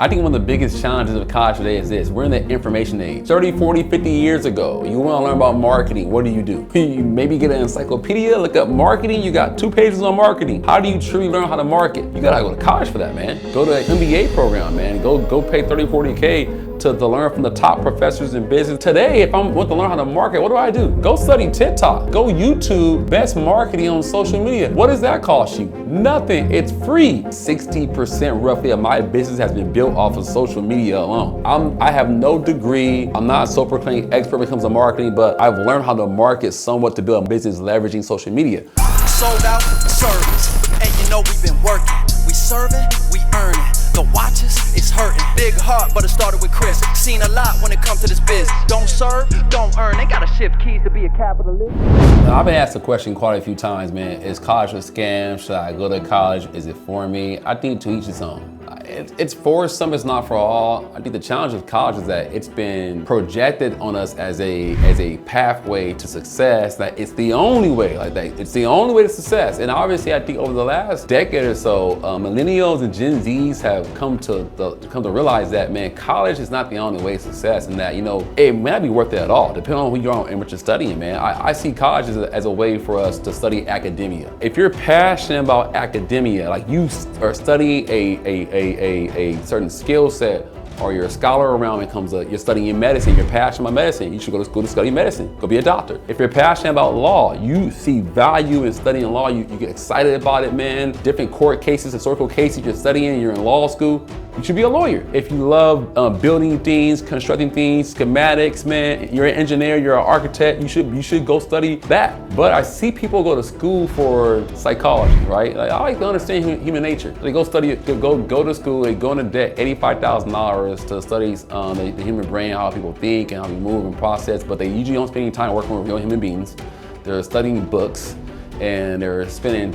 I think one of the biggest challenges of college today is this. We're in the information age. 30, 40, 50 years ago, you want to learn about marketing. What do? You maybe get an encyclopedia, look up marketing. You got 2 pages on marketing. How do you truly learn how to market? You got to go to college for that, man. Go to an MBA program, man. Go pay 30, 40K to learn from the top professors in business. Today, if I want to learn how to market, what do? Go study TikTok. Go YouTube best marketing on social media. What does that cost you? Nothing. It's free. 60% roughly of my business has been built off of social media alone. I have no degree. I'm not a self-proclaimed expert when it comes to marketing, but I've learned how to market somewhat to build a business leveraging social media. Sold out service, and you know we've been working. We serving, we earning. The watches, it's hurting. Big heart, but it started with Chris. Seen a lot when it comes to this biz. Don't serve, don't earn. They gotta shift keys to be a capitalist. Now, I've been asked the question quite a few times, man. Is college a scam? Should I go to college? Is it for me? I think to each his own. It's for some, it's not for all. I think the challenge of college is that it's been projected on us as a pathway to success, that it's the only way, it's the only way to success. And obviously, I think over the last decade or so, millennials and Gen Zs have come to realize that, man, college is not the only way to success, and that, it may not be worth it at all, depending on who you are and what you're studying, man. I see college as a way for us to study academia. If you're passionate about academia, like you are studying a certain skill set, or you're a scholar around when it comes to you're studying medicine, you're passionate about medicine, you should go to school to study medicine, go be a doctor. If you're passionate about law, you see value in studying law, you get excited about it, man. Different court cases, historical cases you're studying, you're in law school, you should be a lawyer. If you love building things, constructing things, schematics, man, you're an engineer, you're an architect, you should go study that. But I see people go to school for psychology, right? Like, I like to understand human nature. They go study, go to school, they go into debt, $85,000 to study the human brain, how people think and how we move and process, but they usually don't spend any time working with real human beings. They're studying books and they're spending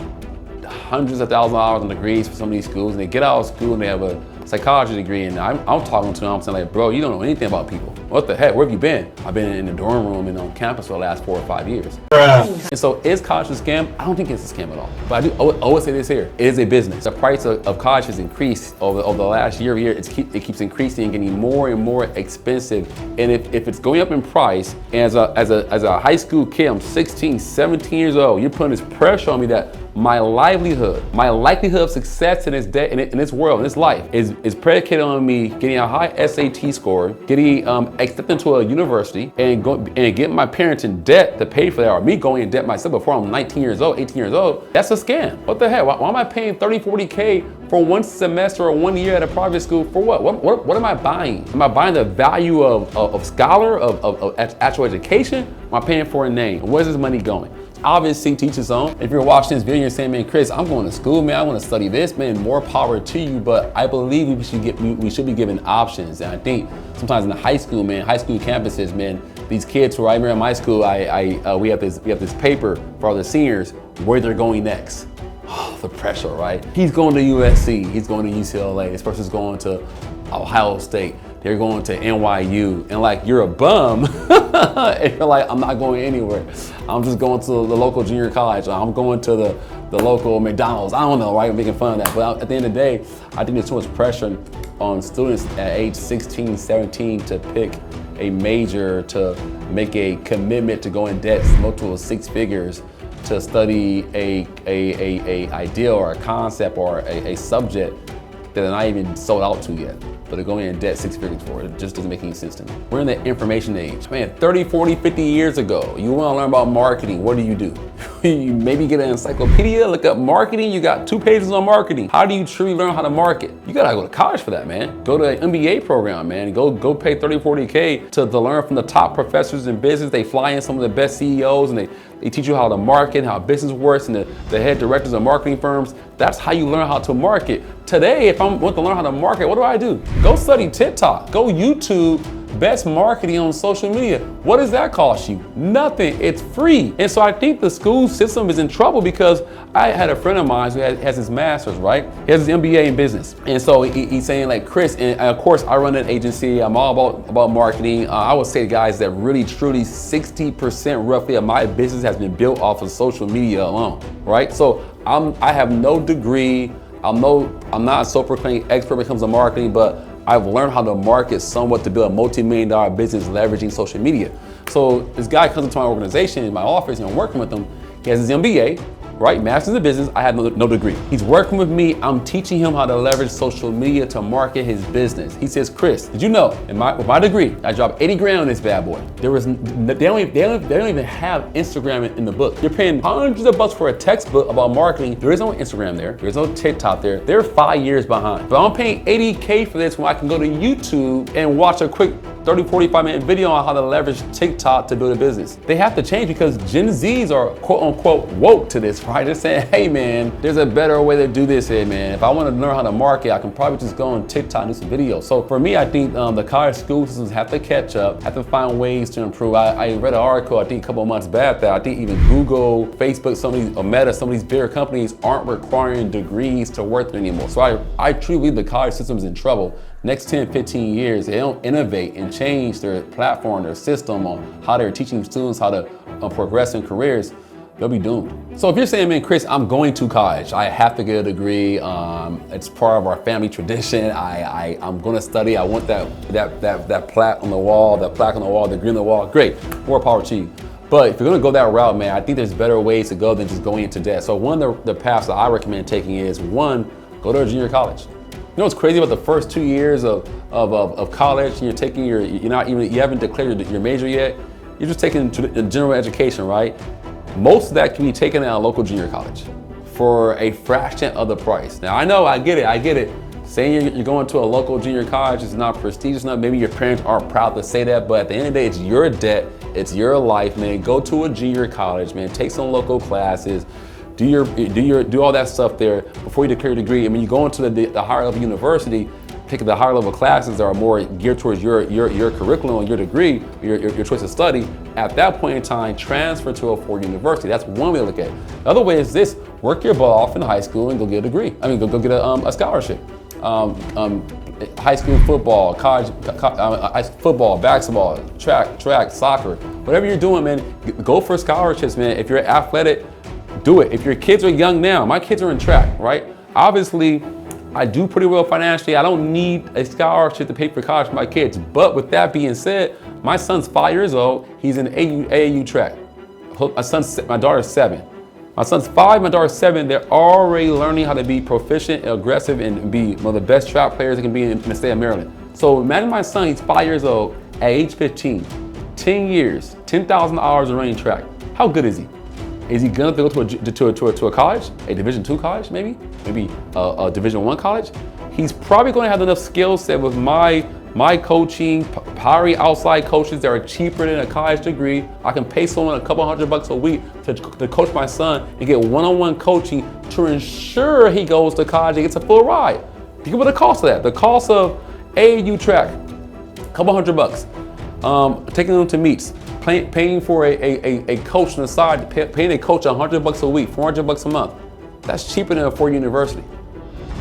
hundreds of thousands of dollars on degrees for some of these schools, and they get out of school and they have a psychology degree, and I'm talking to them, I'm saying, like, bro, you don't know anything about people. What the heck, where have you been? I've been in the dorm room and on campus for the last 4 or 5 years. And so is college a scam? I don't think it's a scam at all. But I always say this here, it is a business. The price of college has increased over the last year. It keeps increasing and getting more and more expensive. And if it's going up in price, and as a high school kid, I'm 16, 17 years old, you're putting this pressure on me that my likelihood of success in this world, in this life, is predicated on me getting a high SAT score, getting accepted into a university, and getting my parents in debt to pay for that, or me going in debt myself before I'm 19 years old, 18 years old. That's a scam. What the heck? Why am I paying 30, 40K for 1 semester or 1 year at a private school for what? What am I buying? Am I buying the value of scholar, of actual education? Am I paying for a name? Where's this money going? Obviously, teach his own. If you're watching this video and saying, man, Chris, I'm going to school, man, I want to study this, man, more power to you. But I believe we should be given options. And I think sometimes in the high school, man, high school campuses, man, these kids who are right here in my school, we have this paper for all the seniors where they're going next. Oh, the pressure, right? He's going to USC, he's going to UCLA, this person's going to Ohio State, they're going to NYU, and like, you're a bum, and you're like, I'm not going anywhere. I'm just going to the local junior college, I'm going to the local McDonald's, I don't know, right? I'm making fun of that, but at the end of the day, I think there's too much pressure on students at age 16, 17 to pick a major, to make a commitment to go in debt multiple 6 figures to study a idea or a concept or a subject that they're not even sold out to yet, but they're going in debt 6 figures for it. It just doesn't make any sense to me. We're in the information age. Man, 30, 40, 50 years ago, you want to learn about marketing, what do? You maybe get an encyclopedia, look up marketing, you got 2 pages on marketing. How do you truly learn how to market? You gotta go to college for that, man. Go to an MBA program, man. Go pay 30, 40K to learn from the top professors in business. They fly in some of the best CEOs and they teach you how to market, how business works, and the head directors of marketing firms. That's how you learn how to market. Today, if I want to learn how to market, what do? Go study TikTok, go YouTube best marketing on social media. What does that cost you? Nothing, it's free. And so I think the school system is in trouble, because I had a friend of mine who has his master's, right? He has his MBA in business. And so he's saying, like, Chris, and of course I run an agency, I'm all about marketing. I would say, guys, that really truly 60% roughly of my business has been built off of social media alone, right? So I have no degree, I'm not a self-proclaimed expert when it comes to marketing, but I've learned how to market somewhat to build a multi-million-dollar business leveraging social media. So this guy comes into my organization, in my office, and I'm working with him. He has his MBA, right? Master's in business. I have no degree. He's working with me. I'm teaching him how to leverage social media to market his business. He says, Chris, did you know, with my degree, I dropped 80 grand on this bad boy. They don't even have Instagram in the book. You're paying hundreds of bucks for a textbook about marketing. There is no Instagram there. There's no TikTok there. They're 5 years behind. But I'm paying $80K for this when I can go to YouTube and watch a quick 30, 45-minute video on how to leverage TikTok to build a business. They have to change because Gen Zs are quote unquote woke to this, right? They're saying, hey man, there's a better way to do this here, man. If I want to learn how to market, I can probably just go on TikTok and do some videos. So for me, I think the college school systems have to catch up, have to find ways to improve. I read an article, I think a couple of months back, that I think even Google, Facebook, or Meta, some of these bigger companies aren't requiring degrees to work there anymore. So I truly believe the college system's in trouble. Next 10, 15 years, they don't innovate and change their platform, their system on how they're teaching students how to progress in careers, they'll be doomed. So if you're saying, man, Chris, I'm going to college, I have to get a degree, it's part of our family tradition, I'm gonna study, I want that plaque on the wall, degree on the wall, great, more power to you. But if you're gonna go that route, man, I think there's better ways to go than just going into debt. So one of the paths that I recommend taking is, one, go to a junior college. You know what's crazy about the first 2 years of college, and you're taking you haven't declared your major yet, you're just taking general education, right? Most of that can be taken at a local junior college for a fraction of the price. Now I know, I get it. Saying you're going to a local junior college is not prestigious enough. Maybe your parents aren't proud to say that, but at the end of the day, it's your debt, it's your life, man. Go to a junior college, man. Take some local classes. Do all that stuff there before you declare your degree. And when you go into the higher level university, pick the higher level classes that are more geared towards your curriculum, your degree, your choice of study. At that point in time, transfer to a four-year university. That's one way to look at it. The other way is this: work your butt off in high school and go get a degree. Go get a scholarship. High school football, college football, basketball, track, soccer, whatever you're doing, man, go for scholarships, man. If you're athletic, do it. If your kids are young now, my kids are in track, right? Obviously, I do pretty well financially. I don't need a scholarship to pay for college for my kids. But with that being said, my son's 5 years old. He's in AAU track. My daughter's 7. My son's 5, my daughter's 7. They're already learning how to be proficient, aggressive, and be one of the best track players they can be in the state of Maryland. So imagine my son, he's 5 years old, at age 15, 10 years, 10,000 hours of running track. How good is he? Is he gonna go to a college, a Division II college, maybe a Division I college? He's probably gonna have enough skill set with my coaching, hiring outside coaches that are cheaper than a college degree. I can pay someone a couple $100 a week to coach my son and get one-on-one coaching to ensure he goes to college and gets a full ride. Think about the cost of that. The cost of AAU track, a couple $100. Taking them to meets. Paying for a coach on the side, paying a coach $100 a week, $400 a month. That's cheaper than a four-year university.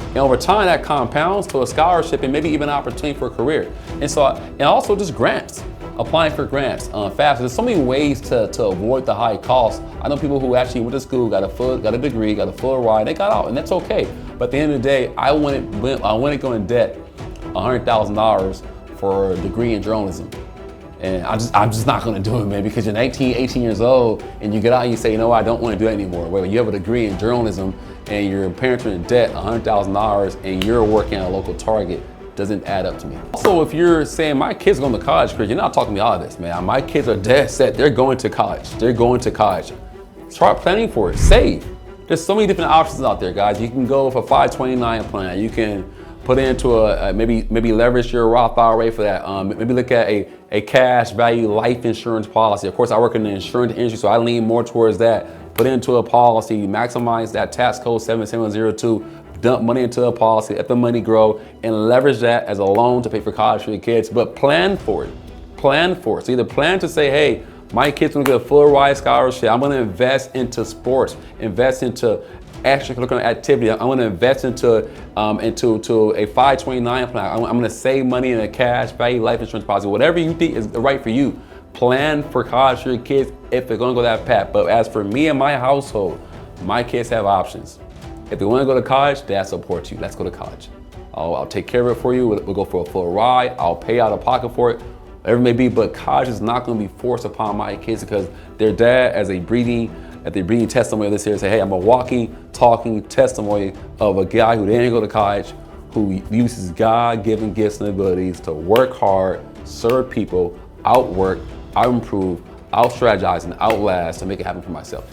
And over time, that compounds to a scholarship and maybe even an opportunity for a career. And also just grants, applying for grants fast. There's so many ways to avoid the high costs. I know people who actually went to school, got a degree, got a full ride, they got out, and that's okay. But at the end of the day, I wouldn't go in debt $100,000 for a degree in journalism. And I'm just not gonna do it, man, because you're 19, 18 years old and you get out and you say, you know what, I don't wanna do that anymore. Well, you have a degree in journalism and your parents are in debt $100,000 and you're working at a local Target, doesn't add up to me. Also, if you're saying my kid's going to college, Chris, you're not talking me out of this, man. My kids are dead set, they're going to college. Start planning for it, save. There's so many different options out there, guys. You can go with a 529 plan. You can put into maybe leverage your Roth IRA for that. Maybe look at a cash value life insurance policy. Of course, I work in the insurance industry, so I lean more towards that. Put into a policy, maximize that tax code 7702, dump money into a policy, let the money grow, and leverage that as a loan to pay for college for your kids. But plan for it. So either plan to say, hey, my kid's gonna get a full ride scholarship. I'm gonna invest into sports, invest into extracurricular activity. I'm going to invest into a 529 plan. I'm going to save money in a cash value life insurance policy. Whatever you think is right for you, plan for college for your kids if they're going to go that path. But as for me and my household, my kids have options. If they want to go to college, Dad supports you. Let's go to college. I'll take care of it for you. We'll go for a full ride. I'll pay out of pocket for it, whatever it may be. But college is not going to be forced upon my kids because their dad, as a breeding testimony of this here, say, hey, I'm a walking, talking testimony of a guy who didn't go to college, who uses God-given gifts and abilities to work hard, serve people, outwork, out-improve, out-strategize, and outlast to make it happen for myself.